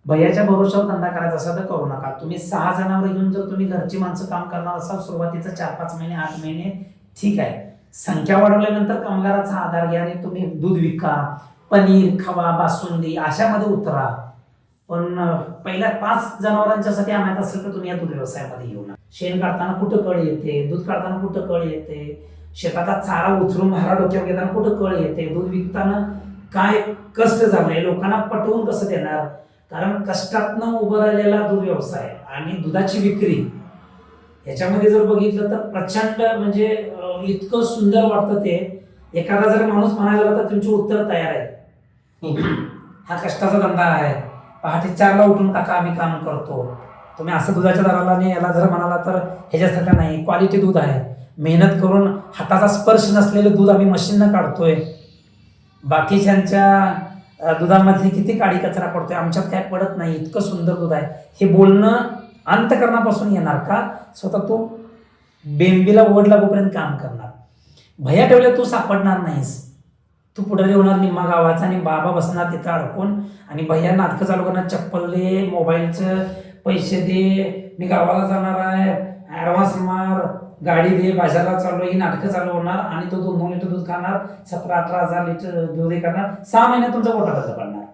भैयाच्या भरोशावर धंदा करायचा असेल तर करू नका. तुम्ही 6 जनावर घेऊन जर तुम्ही घरची माणसं काम करणार असाल सुरुवातीचं 4-5 महिने 8 महिने ठीक आहे. संख्या वाढवल्यानंतर कामगाराचा आधार घ्या आणि तुम्ही दूध विका, पनीर, खवा, बासुंदी अशामध्ये उतरा. पण पहिल्या 5 जनावरांच्यासाठी आणायचं असेल तर तुम्ही या दूध व्यवसायामध्ये येऊ नका. शेण काढताना कुठं कळ येते, दूध काढताना कुठं कळ येते, शेताचा चारा उचलून भारा डोक्यावर घेताना कुठं कळ येते, दूध विकताना काय कष्ट झालंय लोकांना पटवून कसं देणार. कारण कष्टातनं उभं राहिलेला दूध व्यवसाय आणि दुधाची विक्री ह्याच्यामध्ये जर बघितलं तर प्रचंड म्हणजे इतकं सुंदर वाटतं ते. एखादा जर माणूस म्हणायला गेला तर तुमची उत्तर तयार आहे. हा कष्टाचा धंदा आहे, पहाटे 4ला उठून काका आम्ही काम करतो. तुम्ही असं दुधाच्या दराला नाही याला जर म्हणाला तर ह्याच्यासारखं नाही, क्वालिटी दूध आहे, मेहनत करून हाताचा स्पर्श नसलेलं दूध आम्ही मशीननं काढतोय. बाकीच्यांच्या दुधामध्ये किती काडी कचरा पडतोय, आमच्यात काय पडत नाही, इतकं सुंदर दूध आहे. हे बोलणं अंतकरणापासून येणार का स्वतः तू बेंबीला ओढ लागूपर्यंत काम करणार. भैया ठेवल्या तू सापडणार नाहीस. तू पुढे होणार निम्मा गावाचा आणि बाबा बसणार तिथं अडकून आणि भैया नाटकं चालू करणार, चप्पल दे, मोबाईलचं पैसे दे, मी गावाला जाणार आहे, ॲडव्हान्स मार, गाडी दे, बाजाराला चालू, ही नाटकं चालू होणार आणि तो 2 लिटर दूध खाणार, 17-18 हजार लिटर दूध करणार. 6 महिन्यात तुमचा पोटा कसं पडणार.